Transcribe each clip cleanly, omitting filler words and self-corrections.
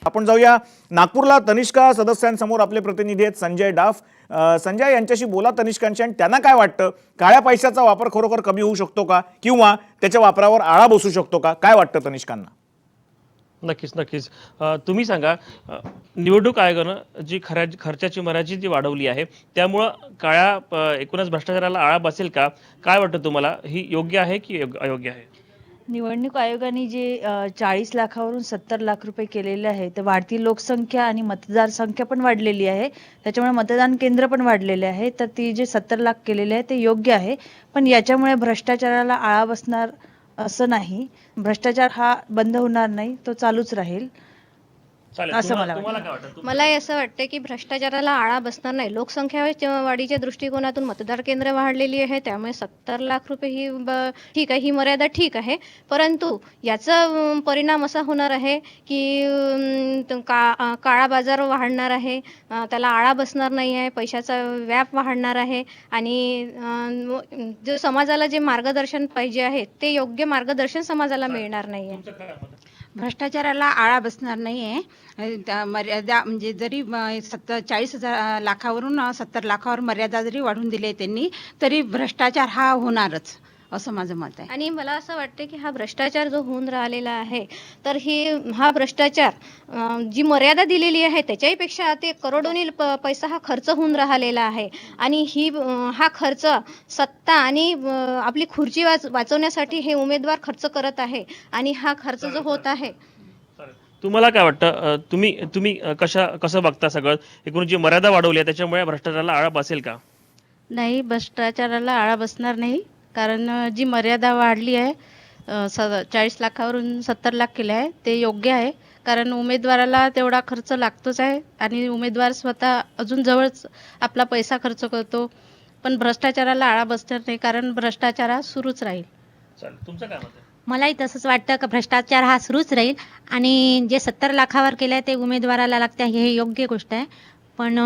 आपण जाऊया नागपूरला तनिष्का सदस्यांसमोर आपले प्रतिनिधी आहेत संजय डाफ। संजय यांच्याशी बोला तनिष्कांशी आणि त्यांना काय वाटतं, काळ्या पैशाचा वापर खरोखर कमी होऊ शकतो का किंवा त्याच्या वापरावर आळा बसू शकतो का, काय वाटतं तनिष्कांना? नक्कीच नक्कीच तुम्ही सांगा, निवडणूक आयोगानं जी खर्चाची मर्यादा जी वाढवली आहे त्यामुळं एकूणच भ्रष्टाचाराला आळा बसेल का? काय वाटतं तुम्हाला, ही योग्य आहे की अयोग्य आहे? निवडणूक आयोगाने जे 40 लाखावरून 70 लाख रुपये केलेले आहे, तर वाढती लोकसंख्या आणि मतदार संख्या पण वाढलेली आहे, त्याच्यामुळे मतदान केंद्र पण वाढलेले आहे, तर ती जे 70 लाख केलेले आहे ते योग्य आहे। पण याच्यामुळे भ्रष्टाचाराला आळा बसणार असं नाही, भ्रष्टाचार हा बंद होणार नाही, तो चालूच राहील असं मला वाटतं। मला असं वाटतं की भ्रष्टाचाराला आळा बसणार नाही। लोकसंख्या वाढीच्या दृष्टिकोनातून मतदार केंद्र वाढलेली आहे, त्यामुळे 70 लाख रुपये ही ठीक आहे, ही मर्यादा ठीक आहे, परंतु याचा परिणाम असा होणार आहे की काळा बाजार वाढणार आहे, त्याला आळा बसणार नाही आहे, पैशाचा व्याप वाढणार आहे आणि जो समाजाला जे मार्गदर्शन पाहिजे आहे ते योग्य मार्गदर्शन समाजाला मिळणार नाही आहे। भ्रष्टाचाराला आळा बसणार नाहीये। मर्यादा म्हणजे जरी 40 लाखावरून 70 लाखावर मर्यादा जरी वाढवून दिली त्यांनी, तरी भ्रष्टाचार हा होणारच असं माझं मत आहे। आणि मला असं वाटतं की हा भ्रष्टाचार जो होऊन राहिलेला आहे, तर हा भ्रष्टाचार जी मर्यादा दिलेली आहे त्याच्यापेक्षा ते करोडोनी पैसा हा खर्च होऊन राहिलेला आहे आणि हा खर्च सत्ता आणि आपली खुर्ची वाचवण्यासाठी हे उमेदवार खर्च करत आहे आणि हा खर्च जो होत आहे। तुम्हाला काय वाटतं, तुम्ही कसं बघता सगळं, एकूण जी मर्यादा वाढवली आहे त्याच्यामुळे भ्रष्टाचाराला आळा बसेल का? नाही, भ्रष्टाचाराला आळा बसणार नाही, कारण जी मर्यादा वाढली आहे 40 लाखावरून 70 लाख केले आहे ते योग्य आहे, कारण उमेदवाराला तेवढा खर्च लागतोच आहे आणि उमेदवार स्वतः अजून जवळच आपला पैसा खर्च करतो, पण भ्रष्टाचाराला आळा बसणार नाही, कारण भ्रष्टाचार हा सुरूच राहील। तुमचं काय मत आहे? मलाही तसंच वाटतं की भ्रष्टाचार हा सुरूच राहील आणि जे 70 लाखावर केलं आहे ते उमेदवाराला लागते हे योग्य गोष्ट आहे, पण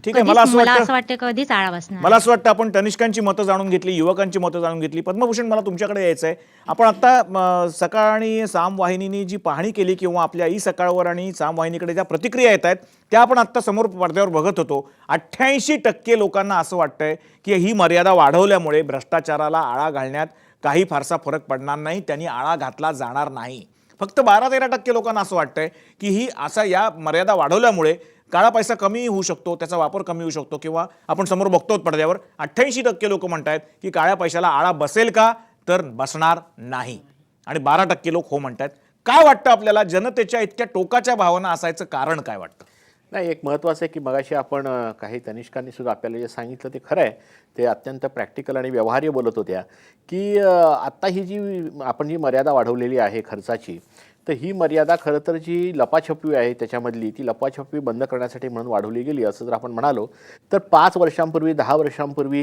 ठीक आहे, मला असं वाटतं कधीच आळा बसणार। मला असं वाटतं आपण तनिष्कांची मतं जाणून घेतली, युवकांची मतं जाणून घेतली। पद्मभूषण, मला तुमच्याकडे यायचं आहे। आपण आता सकाळ आणि साम वाहिनीने जी पाहणी केली किंवा आपल्या ई सकाळवर आणि साम वाहिनीकडे ज्या प्रतिक्रिया येत आहेत त्या आपण आता समोर पडद्यावर बघत होतो। 88% लोकांना असं वाटतंय की ही मर्यादा वाढवल्यामुळे भ्रष्टाचाराला आळा घालण्यात काही फारसा फरक पडणार नाही, त्यांनी आळा घातला जाणार नाही। फक्त 12-13% लोकांना असं वाटतंय की या मर्यादा वाढवल्यामुळे काळा पैसा कमी होऊ शकतो, त्याचा वापर कमी होऊ शकतो, किंवा आपण समोर बघतो पडद्यावर 88% लोक म्हणतात की काळ्या पैशाला आळा बसेल का, तर बसणार नाही, आणि 12% लोक हो म्हणतात। काय वाटतं आपल्याला, जनतेच्या इतक्या टोकाच्या भावना असायचं कारण काय वाटतं? नाही, एक महत्त्वाचं आहे की मगाशी आपण काही तनिष्कांनी सुद्धा आपल्याला जे सांगितलं ते खरं आहे, ते अत्यंत प्रॅक्टिकल आणि व्यवहार्य बोलत होत्या की आत्ता ही आपण जी मर्यादा वाढवलेली आहे खर्चाची, तर ही मर्यादा खरं तर जी लपाछपवी आहे त्याच्यामधली, ती लपाछपवी बंद करण्यासाठी म्हणून वाढवली गेली असं जर आपण म्हणालो तर 5 वर्षांपूर्वी 10 वर्षांपूर्वी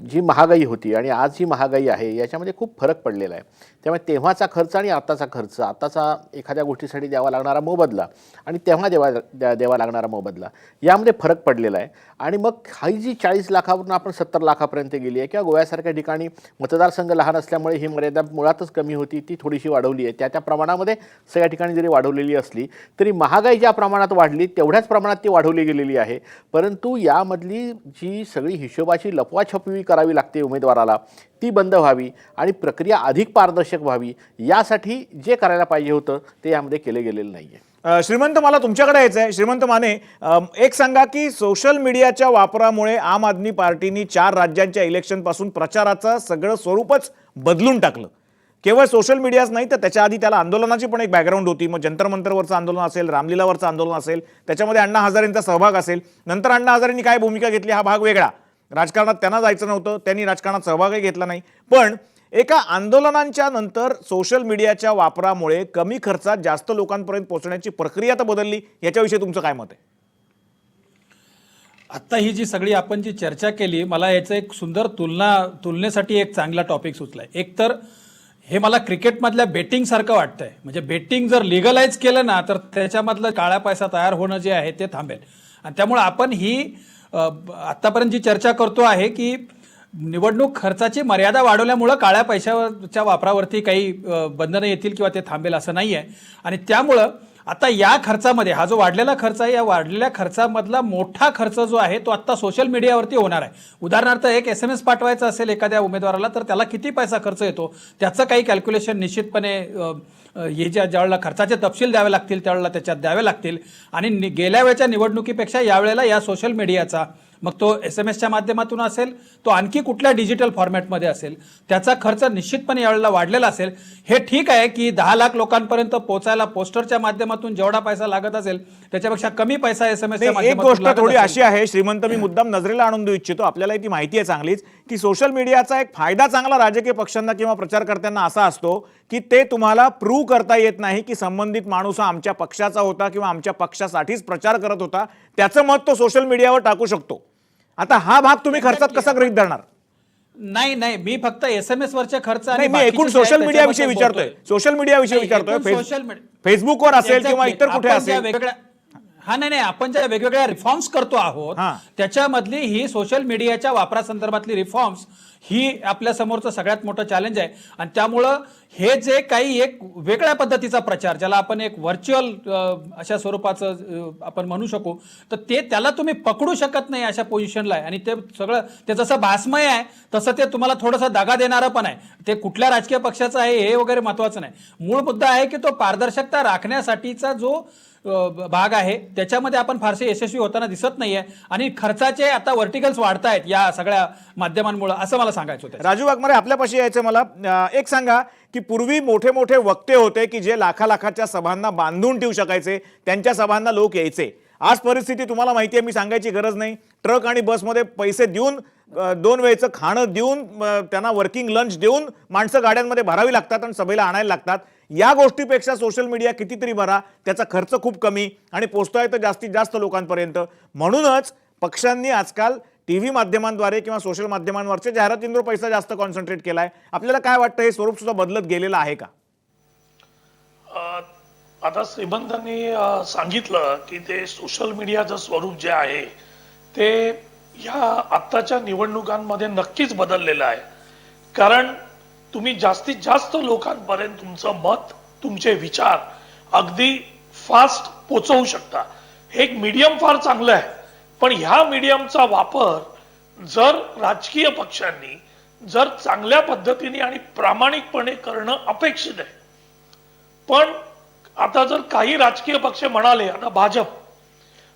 जी महागाई होती आणि आज जी महागाई आहे याच्यामध्ये खूप फरक पडलेला आहे। त्यामुळे तेव्हाचा खर्च आणि आत्ताचा खर्च, आत्ताचा एखाद्या गोष्टीसाठी द्यावा लागणारा मोबदला आणि तेव्हा द्यावा लागणारा मोबदला, यामध्ये फरक पडलेला आहे। आणि मग ही जी 40 लाखावरून आपण 70 लाखापर्यंत गेली आहे, किंवा गोव्यासारख्या ठिकाणी मतदारसंघ लहान असल्यामुळे ही मर्यादा मुळातच कमी होती, ती थोडीशी वाढवली आहे। त्या प्रमाणामध्ये सगळ्या ठिकाणी जरी वाढवलेली असली तरी महागाई ज्या प्रमाणात वाढली तेवढ्याच प्रमाणात ती वाढवली गेलेली आहे, परंतु यामधली जी सगळी हिशोबाची लपवाछपवी करावी लागते उमेदवाराला, ती बंद व्हावी आणि प्रक्रिया अधिक पारदर्शक व्हावी, यासाठी जे करायला पाहिजे होतं ते यामध्ये केले गेलेलं नाही आहे। श्रीमंत, मला तुमच्याकडे यायचं आहे। श्रीमंत माने, एक सांगा की सोशल मीडियाच्या वापरामुळे आम आदमी पार्टीने 4 राज्यांच्या इलेक्शनपासून प्रचाराचं सगळं स्वरूपच बदलून टाकलं। केवळ सोशल मीडियाच नाही, तर त्याच्या आधी त्याला आंदोलनाची पण एक बॅकग्राऊंड होती। मग जंतर मंतरवरचं आंदोलन असेल, रामलीलावरचं आंदोलन असेल, त्याच्यामध्ये अण्णा हजारेंचा सहभाग असेल। नंतर अण्णा हजारेंनी काय भूमिका घेतली हा भाग वेगळा, राजकारणात त्यांना जायचं नव्हतं, त्यांनी राजकारणात सहभागही घेतला नाही, पण एका आंदोलनांच्या नंतर सोशल मीडियाच्या वापरामुळे कमी खर्चात जास्त लोकांपर्यंत पोहोचण्याची प्रक्रिया तर बदलली, याच्याविषयी तुमचं काय मत आहे? आत्ता ही जी सगळी आपण जी चर्चा केली, मला याचं एक सुंदर तुलनेसाठी एक चांगला टॉपिक सुचलाय। एक तर हे मला क्रिकेटमधल्या बेटिंग सारखं वाटतंय, म्हणजे बेटिंग जर लिगलाइज केलं ना तर त्याच्यामधलं काळा पैसा तयार होणं जे आहे ते थांबेल, आणि त्यामुळे आपण ही आत्तापर्यंत जी चर्चा करतो आहे की निवडणूक खर्चाची मर्यादा वाढवल्यामुळं काळ्या पैशाच्या वापरावरती काही बंधनं येतील किंवा ते थांबेल असं नाही आहे. आणि त्यामुळं आता या खर्चामध्ये हा जो वाढलेला खर्च आहे, या वाढलेल्या खर्चामधला मोठा खर्च जो आहे तो आता सोशल मीडियावरती होणार आहे. उदाहरणार्थ एक SMS पाठवायचा असेल एखाद्या उमेदवाराला तर त्याला किती पैसा खर्च येतो त्याचं काही कॅल्क्युलेशन निश्चितपणे हे ज्यावेळेला खर्चाचे तपशील द्यावे लागतील त्यावेळेला त्याच्यात द्यावे लागतील. आणि गेल्या वेळेच्या निवडणुकीपेक्षा यावेळेला या सोशल मीडियाचा, मग तो SMSच्या माध्यमातून असेल, तो आणखी कुठल्या डिजिटल फॉर्मॅटमध्ये असेल, त्याचा खर्च निश्चितपणे यावेळेला वाढलेला असेल. हे ठीक आहे की 10 लाख लोकांपर्यंत पोहोचायला पोस्टरच्या माध्यमातून जेवढा पैसा लागत असेल त्याच्यापेक्षा कमी पैसा SMSच्या एक माध्यमातून गोष्ट लागत थोडी असेल. अशी आहे श्रीमंत, मी मुद्दाम नजरेला आणून देऊ इच्छितो, आपल्याला ती माहिती आहे चांगलीच, की सोशल मीडियाचा एक फायदा चांगला राजकीय पक्षांना किंवा प्रचारकर्त्यांना असा असतो की ते तुम्हाला प्रूव्ह करता येत नाही की संबंधित माणूस हा आमच्या पक्षाचा होता किंवा आमच्या पक्षासाठीच प्रचार करत होता, त्याचं मत तो सोशल मीडियावर टाकू शकतो. आता हा भाग तुम्ही खर्चात कसा गृहीत धरणार? नाही, मी फक्त SMS वरचे खर्च आणि नाही, मी बाकीचे एकूण जे आहे सोशल मीडिया विषयी त्याच्याबद्दल विचारतोय, बोलतोय. सोशल मीडिया विषयी नाही, विचारतोय. एकूण सोशल मीडिया फेसबुकवर असेल किंवा इतर कुठे आपण ज्या असेल. वेगवेगळ्या नाही आपण ज्या वेगवेगळ्या रिफॉर्म्स करतो आहोत हां. त्याच्यामधली ही सोशल मीडियाच्या वापरासंदर्भातली रिफॉर्म्स ही आपल्या समोरचं सगळ्यात मोठं चॅलेंज आहे. आणि त्यामुळं हे जे काही एक वेगळ्या पद्धतीचा प्रचार, ज्याला आपण एक व्हर्च्युअल अशा स्वरूपाचं आपण म्हणू शकू, तर त्याला तुम्ही पकडू शकत नाही अशा पोझिशनला आहे. आणि ते सगळं ते जसं भासमय आहे तसं ते तुम्हाला थोडासा दागा देणारं पण आहे. ते कुठल्या राजकीय पक्षाचं आहे हे वगैरे महत्वाचं नाही. मूळ मुद्दा आहे की तो पारदर्शकता राखण्यासाठीचा जो भाग आहे त्याच्यामध्ये आपण फारसे यशस्वी होताना दिसत नाहीये. आणि खर्चाचे आता व्हर्टिकल्स वाढतायत या सगळ्या माध्यमांमुळे, असं मला सांगायचं होतं. राजू वाघमारे, आपल्यापाशी यायचं मला एक सांगा की पूर्वी मोठे मोठे वक्ते होते की जे लाखाच्या सभांना बांधून ठेवू शकायचे, त्यांच्या सभांना लोक यायचे. आज परिस्थिती तुम्हाला माहिती आहे, मी सांगायची गरज नाही. ट्रक आणि बसमध्ये पैसे देऊन 2 वेळेचं खाणं देऊन त्यांना वर्किंग लंच देऊन माणसं गाड्यांमध्ये भरावी लागतात आणि सभेला आणायला लागतात. या गोष्टीपेक्षा सोशल मीडिया कितीतरी भरा, त्याचा खर्च खूप कमी आणि पोहोचतोय तर जास्तीत जास्त लोकांपर्यंत. म्हणूनच पक्षांनी आजकाल TV माध्यमांद्वारे किंवा सोशल माध्यमांवरच्या जाहिरातींवर पैसा जास्त कॉन्सन्ट्रेट केलाय. आपल्याला काय वाटतं, हे स्वरूप सुद्धा बदलत गेलेलं आहे का? आता श्रीमंतांनी सांगितलं की ते सोशल मीडियाचं स्वरूप जे आहे ते ह्या आत्ताच्या निवडणुकांमध्ये नक्कीच बदललेलं आहे. कारण तुम्ही जास्तीत जास्त लोकांपर्यंत तुमचं मत, तुमचे विचार अगदी फास्ट पोचवू शकता. हे एक मीडियम फार चांगलं आहे, पण ह्या मीडियमचा वापर जर राजकीय पक्षांनी जर चांगल्या पद्धतीने आणि प्रामाणिकपणे करणं अपेक्षित आहे. पण आता जर काही राजकीय पक्ष म्हणाले, आता भाजप,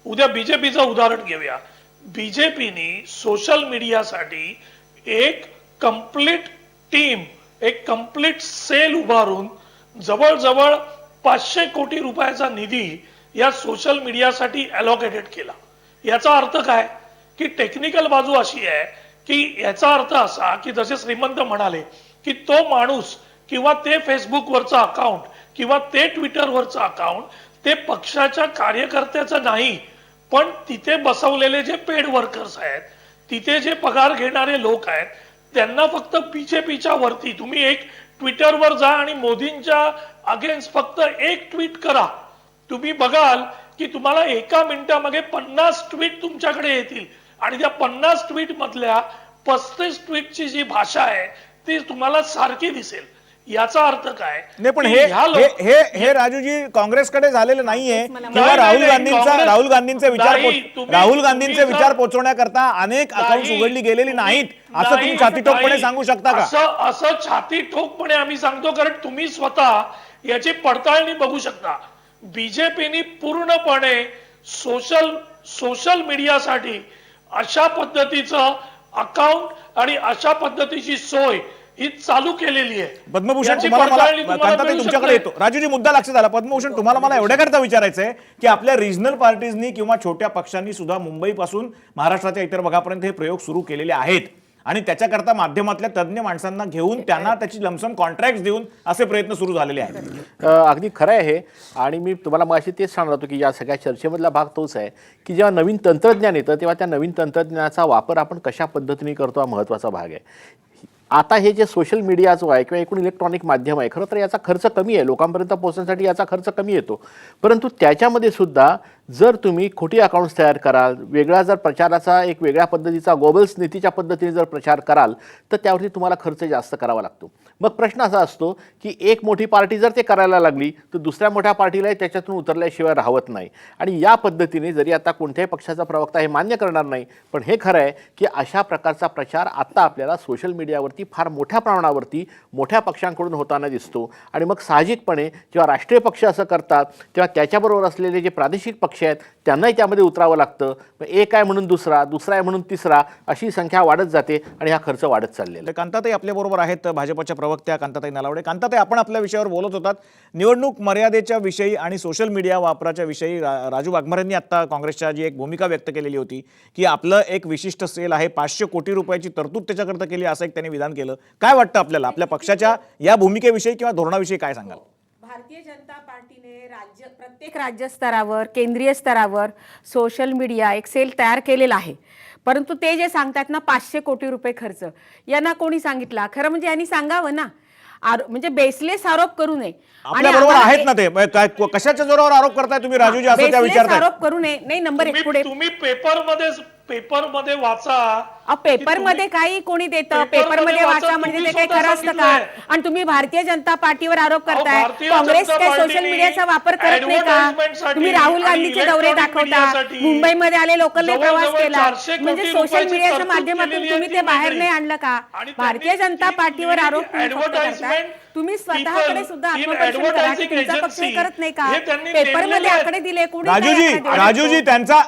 उद्या बीजेपीचं उदाहरण घेऊया, बीजेपीने सोशल मीडियासाठी एक कंप्लीट टीम, एक कंप्लीट सेल उभारून जवळजवळ 500 कोटी रुपयाचा निधी या सोशल मीडियासाठी अलॉकेटेड केला. याचा अर्थ काय की टेक्निकल बाजू अशी आहे की याचा अर्थ असा की जसे श्रीमंत म्हणाले की तो माणूस किंवा ते फेसबुकवरचं अकाउंट किंवा ते ट्विटरवरचं अकाउंट ते पक्षाच्या कार्यकर्त्याचं नाही, पण तिथे बसवलेले जे पेड वर्कर्स आहेत, तिथे जे पगार घेणारे लोक आहेत, त्यांना फक्त बीजेपीच्या वरती तुम्ही एक ट्विटरवर जा आणि मोदींच्या अगेन्स्ट फक्त एक ट्विट करा, तुम्ही बघाल की तुम्हाला एका मिनिटामध्ये 50 ट्विट तुमच्याकडे येतील. आणि त्या 50 ट्विट मधल्या 35 ट्विटची जी भाषा आहे ती तुम्हाला सारखी दिसेल. याचा अर्थ काय? नाही, पण हे राजूजी काँग्रेसकडे झालेलं नाहीये किंवा राहुल गांधींचे विचार पोहोचवण्याकरता अनेक अकाउंट उघडली गेलेली नाहीत असं तुम्ही छातीठोकपणे सांगू शकता का? असं छातीठोकपणे आम्ही सांगतो कारण तुम्ही स्वतः याची पडताळणी बघू शकता. बीजेपीने पूर्णपणे सोशल मीडियासाठी अशा पद्धतीचं अकाउंट आणि अशा पद्धतीची सोय ही चालू केलेली आहे. पद्मभूषण, तुमच्याकडे येतो. राजूजी, मुद्दा लक्षात आला. पद्मभूषण, तुम्हाला मला एवढ्याकरता विचारायचं आहे की आपल्या रिजनल पार्टीजनी किंवा छोट्या पक्षांनी सुद्धा मुंबईपासून महाराष्ट्राच्या इतर भागापर्यंत हे प्रयोग सुरू केलेले आहेत आणि त्याच्याकरता माध्यमातल्या तज्ज्ञ माणसांना घेऊन त्यांना त्याची लमसम कॉन्ट्रॅक्ट देऊन असे प्रयत्न सुरू झालेले आहेत. अगदी खरं आहे. आणि मी तुम्हाला मगाशी तेच सांगणार होतो की या सगळ्या चर्चेमधला भाग तोच आहे की जेव्हा नवीन तंत्रज्ञान येतं तेव्हा त्या नवीन तंत्रज्ञानाचा वापर आपण कशा पद्धतीने करतो हा महत्त्वाचा भाग आहे. आता हे जे सोशल मीडिया जो आहे किंवा एकूण इलेक्ट्रॉनिक माध्यम आहे, खरं तर याचा खर्च कमी आहे, लोकांपर्यंत पोहोचण्यासाठी याचा खर्च कमी येतो. परंतु त्याच्यामध्ये सुद्धा जर तुम्ही खोटी अकाउंट्स तयार कराल, वेगळा जर प्रचाराचा एक वेगळ्या पद्धतीचा गोबल्स नीतीच्या पद्धतीने जर प्रचार कराल तर त्यावरती तुम्हाला खर्च जास्त करावा लागतो. मग प्रश्न असा असतो की एक मोठी पार्टी जर ते करायला लागली तर दुसऱ्या मोठ्या पार्टीलाही त्याच्यातून उतरल्याशिवाय राहत नाही. आणि या पद्धतीने जरी आता कोणत्याही पक्षाचा प्रवक्ता हे मान्य करणार नाही, पण हे खरं आहे की अशा प्रकारचा प्रचार आता आपल्याला सोशल मीडियावरती फार मोठ्या प्रमाणावरती मोठ्या पक्षांकडून होताना दिसतो. आणि मग साहजिकपणे जेव्हा राष्ट्रीय पक्ष असं करतात तेव्हा त्याच्याबरोबर असलेले जे प्रादेशिक पक्ष आहेत त्यांनाही त्यामध्ये उतरावं लागतं. एक आहे म्हणून दुसरा, दुसरा आहे म्हणून तिसरा, अशी संख्या वाढत जाते आणि हा खर्च वाढत चाललेला आहे. कांताताई आपल्याबरोबर आहेत, भाजपच्या प्रवक्त्या कांताताई नलावडे. कांताताई, आपण आपल्या विषयावर बोलत होतात, निवडणूक मर्यादेच्या विषयी आणि सोशल मीडिया वापराच्या विषयी. राजू वाघमारेंनी आता काँग्रेसच्या जी एक भूमिका व्यक्त केलेली होती की आपलं एक विशिष्ट सेल आहे, 500 कोटी रुपयाची तरतूद त्याच्याकरता केली, असं एक त्यांनी विधान केलं. काय वाटतं आपल्याला आपल्या पक्षाच्या या भूमिकेविषयी किंवा धोरणाविषयी काय सांगाल? भारतीय जनता पार्टीने प्रत्येक राज्य स्तरावर, केंद्रीय स्तरावर सोशल मीडिया एक सेल तयार केलेला आहे. परंतु ते जे सांगतात ना 500 कोटी रुपये खर्च, यांना कोणी सांगितला? खरं म्हणजे यांनी सांगावं ना, म्हणजे बेसलेस आरोप करू नये. आपल्या बरोबर आहेत ना ते, कशाच्या जोरावर आरोप करताय तुम्ही राजूजी, असं त्या विचारताय? आरोप करू नये. नाही, नंबर 1 पुढे तुम्ही पेपरमध्ये वाचा. पेपरमध्ये काही कोणी देतं, पेपरमध्ये वाचा म्हणजे ते काही खरं असतं का? आणि तुम्ही भारतीय जनता पार्टीवर आरोप करताय. काँग्रेस काय सोशल मीडियाचा वापर करत नाही का? तुम्ही राहुल गांधीचे दौरे दाखवता, मुंबईमध्ये आले लोकलने प्रवास केला, म्हणजे सोशल मीडियाच्या माध्यमातून तुम्ही ते बाहेर नाही आणलं का? भारतीय जनता पार्टीवर आरोप करताय. तुम्ही स्वतःकडे सुद्धा आत्मपरीक्षण करा की तुमचा पक्ष हे करत नाही का? पेपरमध्ये आकडे दिले, कोणी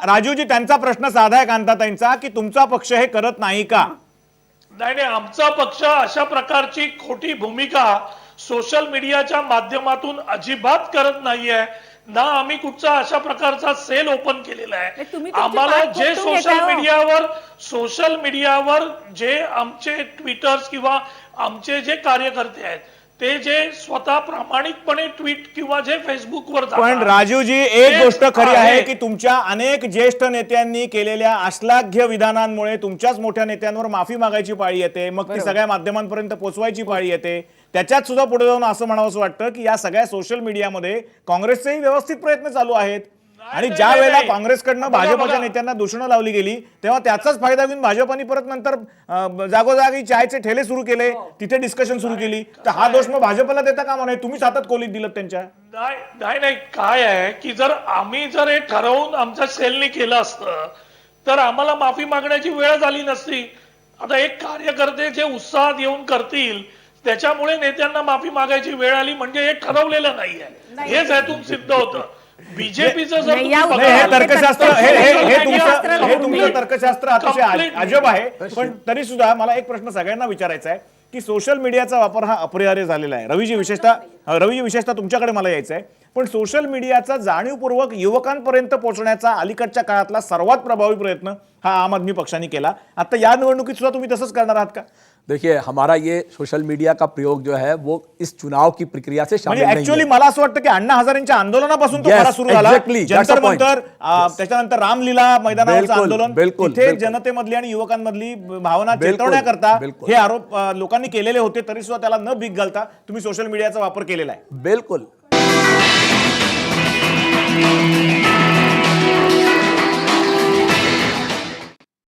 राजूजी त्यांचा प्रश्न साधा आहे कांताताईंचा की तुमचा पक्ष हे करत नाही का? नाही, आमचा पक्ष अशा प्रकारची खोटी भूमिका सोशल मीडियाच्या माध्यमातून अजिबात करत नाहीये ना. आम्ही कुठचा अशा प्रकारचा सेल ओपन केलेला आहे. आम्हाला जे सोशल मीडियावर जे आमचे ट्विटर्स किंवा आमचे जे कार्यकर्ते आहेत ते जे स्वतः प्रामाणिकपणे ट्विट किंवा जे फेसबुकवर, पण राजूजी एक गोष्ट खरी आहे की तुमच्या अनेक ज्येष्ठ नेत्यांनी केलेल्या अश्लाघ्य विधानांमुळे तुमच्याच मोठ्या नेत्यांवर माफी मागायची पाळी येते, मग ती सगळ्या माध्यमांपर्यंत पोहोचवायची पाळी येते. त्याच्यात सुद्धा पुढे जाऊन असं म्हणावंसं वाटतं की या सगळ्या सोशल मीडियामध्ये काँग्रेसचेही व्यवस्थित प्रयत्न चालू आहेत. आणि ज्या वेळेला काँग्रेसकडनं भाजपच्या नेत्यांना दूषणं लावली गेली तेव्हा त्याचाच फायदा घेऊन भाजपाने परत नंतर जागोजागी चायचे ठेले सुरू केले, तिथे डिस्कशन सुरू केली. तर हा दोष मग भाजपला देता का म्हणे? तुम्हीच हातात कोलीत दिलं त्यांच्या. नाही, काय आहे की जर आम्ही जर हे ठरवून आमच्या सेलने केलं असतं तर आम्हाला माफी मागण्याची वेळ झाली नसती. आता एक कार्यकर्ते जे उत्साहात येऊन करतील त्याच्यामुळे नेत्यांना माफी मागायची वेळ आली, म्हणजे हे ठरवलेलं नाहीये. हेच ह्यातून सिद्ध होतं. बीजेपीचं जर तुमचं तर्कशास्त्र अतिशय अजब आहे. पण तरी सुद्धा मला एक प्रश्न सगळ्यांना विचारायचा आहे की सोशल मीडियाचा वापर हा अपरिहार्य झालेला आहे. रवीजी विशेषतः तुमच्याकडे मला यायचं आहे. पण सोशल मीडियाचा जाणीवपूर्वक युवकांपर्यंत पोहोचण्याचा अलीकडच्या काळातला सर्वात प्रभावी प्रयत्न हा आम आदमी पक्षाने केला. आता या निवडणुकीत सुद्धा तुम्ही तसंच करणार आहात का? देखिए, हमारा ये सोशल मीडिया का प्रयोग जो है वो इस चुनाव की प्रक्रिया से शामिल नहीं है. ऍक्च्युअली मला असं वाटतं की अण्णा हजारेंच्या आंदोलनापासून तो खरा सुरू झाला. जंतर-मंतर, त्याच्यानंतर रामलीला मैदानावरचं आंदोलन, तिथे जनतेमधली आणि युवकांमधली भावना चेतवण्याकरता हे आरोप लोकांनी केलेले होते. तरी सुद्धा त्याला न भीक घालता तुम्ही सोशल मीडियाचा वापर केलेला आहे. बिल्कुल.